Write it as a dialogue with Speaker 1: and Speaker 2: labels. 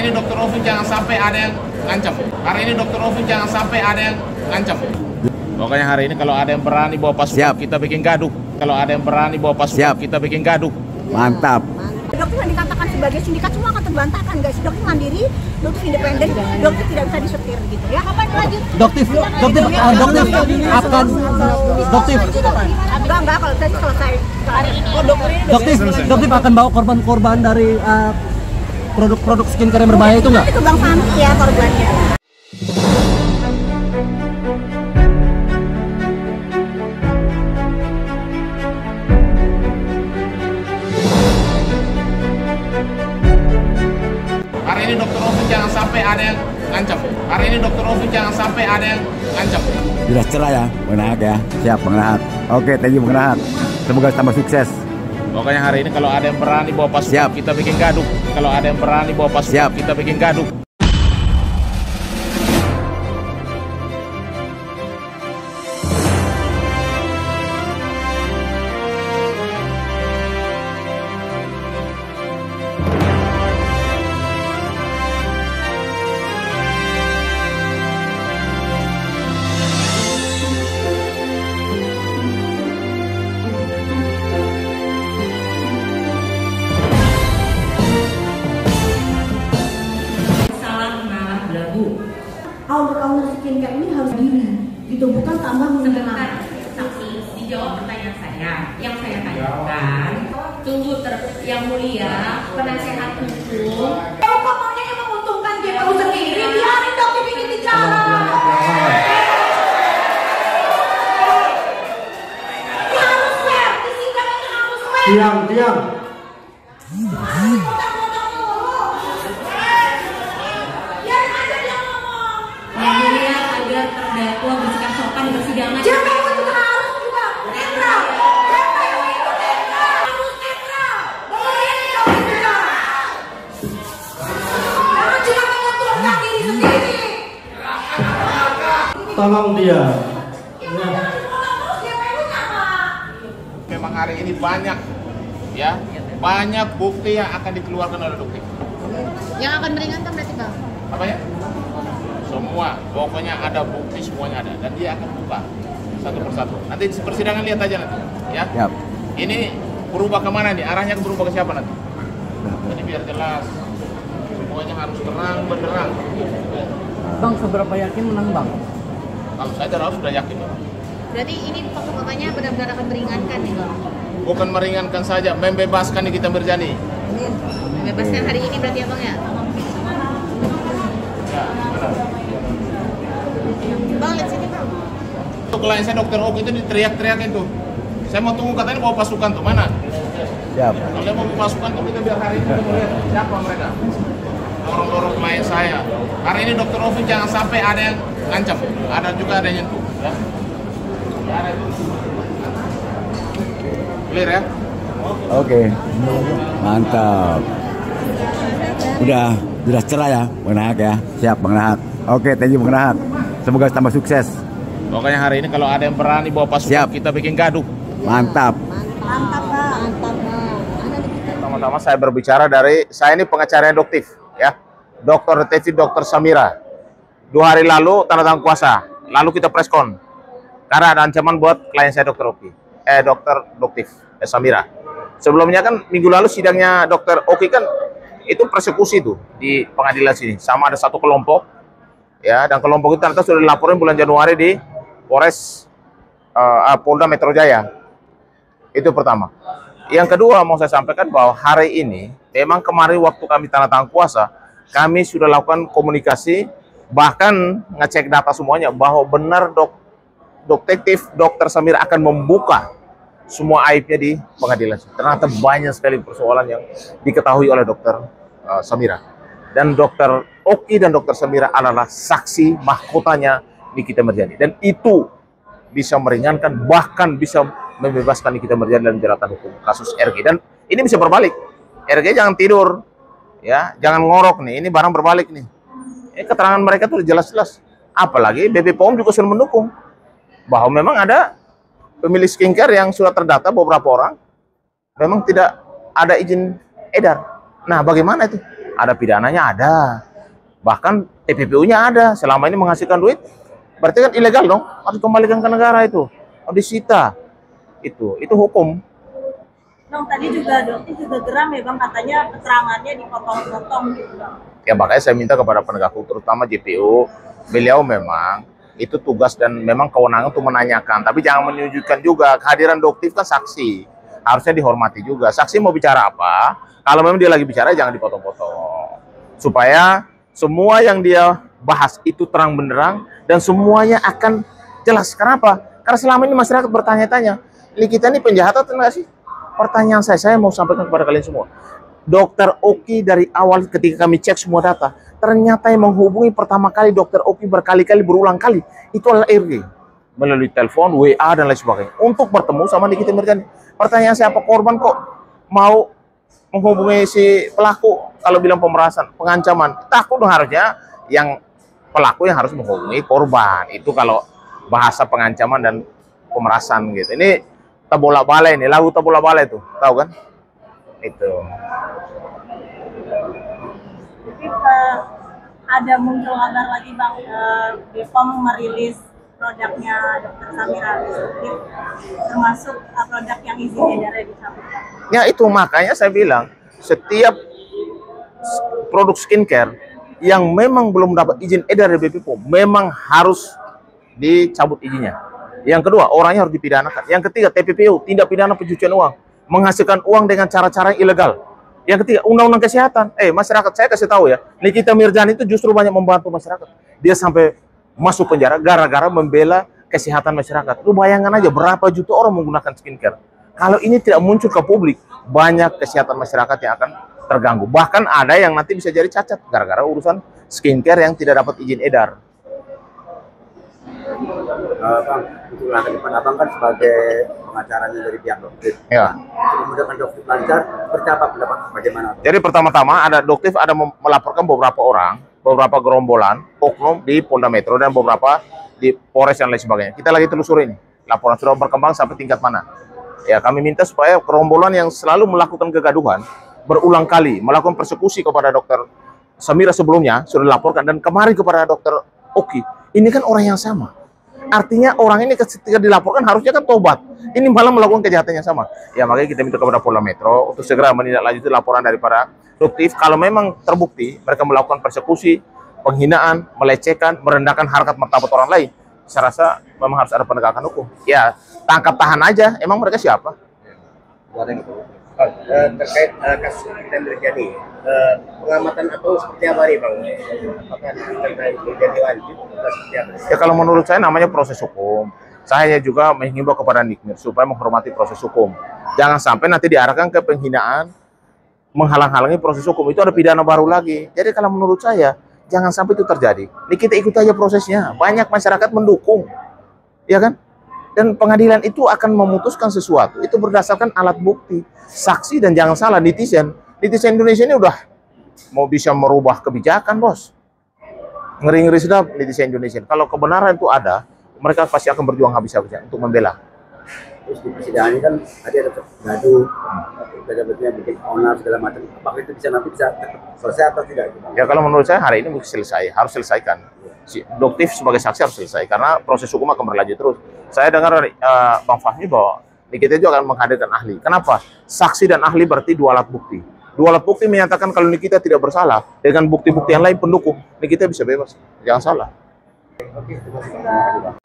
Speaker 1: ini Dokter Ovi jangan sampai ada yang ngancam. Hari ini Dokter Ovi jangan sampai ada yang ngancam. Pokoknya hari ini kalau ada yang berani bawa pasukan, kita bikin gaduh. Kalau ada yang berani bawa pasukan, kita bikin gaduh.
Speaker 2: Mantap.
Speaker 3: Dokter yang dikatakan sebagai sindikat semua akan terbantahkan, guys. Dokter mandiri, dokter independen, dokter tidak bisa disetir gitu ya. Kapan lanjut?
Speaker 2: Dokter akan
Speaker 3: enggak kalau tadi selesai.
Speaker 2: dokter akan bawa korban-korban dari produk-produk skincare yang berbahaya itu nggak?
Speaker 3: Itu Bang Fahmi ya korbannya.
Speaker 1: Hari ini Dokter Ovi jangan sampai ada yang ngancam. Hari ini Dokter Ovi jangan sampai ada yang ngancam.
Speaker 2: Sudah cerah ya, Bang Nahat ya. Siap, Bang Nahat. Oke, thank you, Bang Nahat. Semoga tambah sukses.
Speaker 1: Pokoknya hari ini kalau ada yang berani bawa pasukan, kita bikin gaduh. Kalau ada yang berani bawa pasukan, kita bikin gaduh.
Speaker 3: Owner skincare ini harus diri, gitu, bukan tambah
Speaker 4: Sebentar, saksi, dijawab pertanyaan saya. Yang saya tanyakan, tunggu yang mulia, penasehat hukum.
Speaker 3: Kalau kok maunya yang menguntungkan GPU sendiri, biarin dokter bikin bicara. Ini harus fair, di sidang ini harus fair.
Speaker 2: Diam.
Speaker 4: Yang mulia agar terdakwa bersikap sopan di persidangan.
Speaker 3: GPU juga harus juga netral. GPU itu netral, harus netral. Boleh dokter bicara. Jangan cuma menguntungkan diri sendiri.
Speaker 2: Tolong dia.
Speaker 1: Memang hari ini banyak bukti yang akan dikeluarkan oleh dokter.
Speaker 4: Yang akan meringankan berarti Bang?
Speaker 1: Apa ya? Semua, pokoknya ada bukti, semuanya ada, dan dia akan buka satu persatu. Nanti di persidangan lihat aja nanti, ya.
Speaker 2: Siap.
Speaker 1: Ini berubah kemana nih? Arahnya berubah ke siapa nanti? Jadi biar jelas, semuanya harus terang benderang.
Speaker 2: Bang, seberapa yakin menang, Bang?
Speaker 1: Kalau saya sudah yakin.
Speaker 4: Berarti ini pokoknya benar-benar akan meringankan nih Bang?
Speaker 1: Bukan meringankan saja, membebaskan nih kita Mirjani.
Speaker 4: Membebaskan hari ini berarti ya Bang ya? Bang, lihat sini Bang.
Speaker 1: Untuk klien saya Dokter Oki itu diteriak-teriakin tuh. Saya mau tunggu katanya bawa pasukan tuh, mana?
Speaker 2: Siap.
Speaker 1: Kalau dia mau pasukan tuh kita biar hari ini kita melihat siapa mereka. Dorong-dorong klien saya. Hari ini Dokter Ovi jangan sampai ada yang ngancam. Ada juga ada yang nyentuh. Ya. Ada itu. Clear ya?
Speaker 2: Oke. Mantap. Sudah cerah ya, Bang Nahat ya. Siap, Bang Nahat. Oke, thank you, Bang Nahat. Semoga tambah sukses.
Speaker 1: Pokoknya hari ini kalau ada yang berani bawa pasukan, kita bikin gaduh.
Speaker 2: Mantap.
Speaker 3: Mantap Bang. Mantap Bang.
Speaker 1: Pertama-tama saya berbicara saya ini pengacaranya Doktif, ya. Dokter Detektif Dokter Samira. 2 hari lalu tanda tangan kuasa, lalu kita preskon. Karena ada ancaman buat klien saya Dokter Oki, Dokter Doktif Samira. Sebelumnya kan minggu lalu sidangnya Dokter Oki kan itu persekusi tuh di pengadilan sini, sama ada satu kelompok, ya, dan kelompok itu ternyata sudah dilaporin bulan Januari di Polres Polda Metro Jaya. Itu pertama. Yang kedua mau saya sampaikan bahwa hari ini memang kemarin waktu kami tanda tangan kuasa, kami sudah lakukan komunikasi, bahkan ngecek data semuanya bahwa benar Detektif Dokter Samira akan membuka semua aibnya di pengadilan. Ternyata banyak sekali persoalan yang diketahui oleh Dokter Samira. Dan Dokter Oki dan Dokter Samira adalah saksi mahkotanya Nikita Mirjani. Dan itu bisa meringankan, bahkan bisa membebaskan Nikita Mirjani dalam jeratan hukum kasus RG. Dan ini bisa berbalik. RG jangan tidur, ya, jangan ngorok nih. Ini barang berbalik nih. Keterangan mereka tuh jelas-jelas. Apalagi BB POM juga sudah mendukung bahwa memang ada pemilik skincare yang sudah terdata beberapa orang memang tidak ada izin edar. Nah, bagaimana itu? Ada pidananya ada. Bahkan TPPU-nya ada. Selama ini menghasilkan duit, berarti kan ilegal dong. Harus kembalikan ke negara itu. Harus disita. Itu hukum.
Speaker 3: Dong, tadi juga dokter juga geram ya Bang, katanya keterangannya dipotong-potong gitu Bang.
Speaker 1: Ya makanya saya minta kepada penegak hukum, terutama JPU, beliau memang itu tugas dan memang kewenangan untuk menanyakan. Tapi jangan menyudutkan juga. Kehadiran doktif kan saksi. Harusnya dihormati juga. Saksi mau bicara apa, kalau memang dia lagi bicara jangan dipotong-potong. Supaya semua yang dia bahas itu terang benderang dan semuanya akan jelas. Kenapa? Karena selama ini masyarakat bertanya-tanya, ini kita ini penjahat atau enggak sih? Pertanyaan saya mau sampaikan kepada kalian semua. Dokter Oki dari awal ketika kami cek semua data, ternyata yang menghubungi pertama kali Dokter Oki berkali-kali berulang kali itu adalah RG melalui telepon, WA dan lain sebagainya untuk bertemu sama Nikita Mirzani. Pertanyaan siapa korban kok mau menghubungi si pelaku kalau bilang pemerasan, pengancaman? Takut dong, harusnya yang pelaku yang harus menghubungi korban. Itu kalau bahasa pengancaman dan pemerasan gitu. Ini Tabola Balai nih, lagu Tabola Balai itu, tahu kan? Itu.
Speaker 3: Jadi ada muncul kabar lagi Bang, BPOM merilis produknya Dr. Samira Destruktif, termasuk produk yang izin edarnya dicabut.
Speaker 1: Ya itu makanya saya bilang setiap produk skincare yang memang belum dapat izin edar dari BPOM memang harus dicabut izinnya. Yang kedua, orangnya harus dipidanakan. Yang ketiga, TPPU, tindak pidana pencucian uang, menghasilkan uang dengan cara-cara yang ilegal. Yang ketiga, undang-undang kesehatan. Masyarakat, saya kasih tahu ya, Nikita Mirzani itu justru banyak membantu masyarakat. Dia sampai masuk penjara gara-gara membela kesehatan masyarakat. Lu bayangkan aja berapa juta orang menggunakan skincare. Kalau ini tidak muncul ke publik, banyak kesehatan masyarakat yang akan terganggu. Bahkan ada yang nanti bisa jadi cacat gara-gara urusan skincare yang tidak dapat izin edar.
Speaker 2: Bang, untuk langkah depan Abang kan sebagai pengacaranya dari pihak dokter.
Speaker 1: Ya.
Speaker 2: Untuk memudahkan dokter lancar, seperti apa pendapat bagaimana?
Speaker 1: Jadi pertama-tama ada doktif ada melaporkan beberapa orang, beberapa gerombolan, oknum di Polda Metro dan beberapa di Polres dan lain sebagainya. Kita lagi telusuri ini. Laporan sudah berkembang sampai tingkat mana. Ya, kami minta supaya gerombolan yang selalu melakukan kegaduhan, berulang kali melakukan persekusi kepada Dokter Samira sebelumnya sudah dilaporkan dan kemarin kepada Dokter Oki. Ini kan orang yang sama. Artinya orang ini ketika dilaporkan harusnya kan tobat. Ini malah melakukan kejahatan yang sama. Ya makanya kita minta kepada Polda Metro untuk segera menindaklanjuti laporan daripada doktif. Kalau memang terbukti mereka melakukan persekusi, penghinaan, melecehkan, merendahkan harkat martabat orang lain, saya rasa memang harus ada penegakan hukum. Ya tangkap tahan aja. Emang mereka siapa?
Speaker 2: Terkait kasus yang terjadi, pengamatan atau seperti apa nih Bang? Apakah terjadi lanjut atau seperti apa?
Speaker 1: Ya kalau menurut saya namanya proses hukum. Saya juga menghimbau kepada Nikmir supaya menghormati proses hukum. Jangan sampai nanti diarahkan ke penghinaan, menghalang-halangi proses hukum. Itu ada pidana baru lagi. Jadi kalau menurut saya jangan sampai itu terjadi. Ini kita ikuti aja prosesnya. Banyak masyarakat mendukung, ya kan? Dan pengadilan itu akan memutuskan sesuatu. Itu berdasarkan alat bukti, saksi, dan jangan salah netizen. Netizen Indonesia ini udah mau bisa merubah kebijakan, bos. Ngeri-ngeri sedap netizen Indonesia. Kalau kebenaran itu ada, mereka pasti akan berjuang habis-habisan untuk membela.
Speaker 2: Terus di persidangan ini kan tadi ada gaduh, betulnya bikin onar segala macam. Apakah itu nanti bisa selesai atau tidak?
Speaker 1: Ya kalau menurut saya hari ini mungkin selesai, harus selesaikan. Si doktif sebagai saksi harus selesai karena proses hukum akan berlanjut terus. Saya dengar dari Bang Fahmi bahwa Nikita juga akan menghadirkan ahli. Kenapa? Saksi dan ahli berarti dua alat bukti. Dua alat bukti menyatakan kalau Nikita tidak bersalah dengan bukti-bukti yang lain pendukung, Nikita bisa bebas. Jangan salah.
Speaker 2: Oke, terima kasih.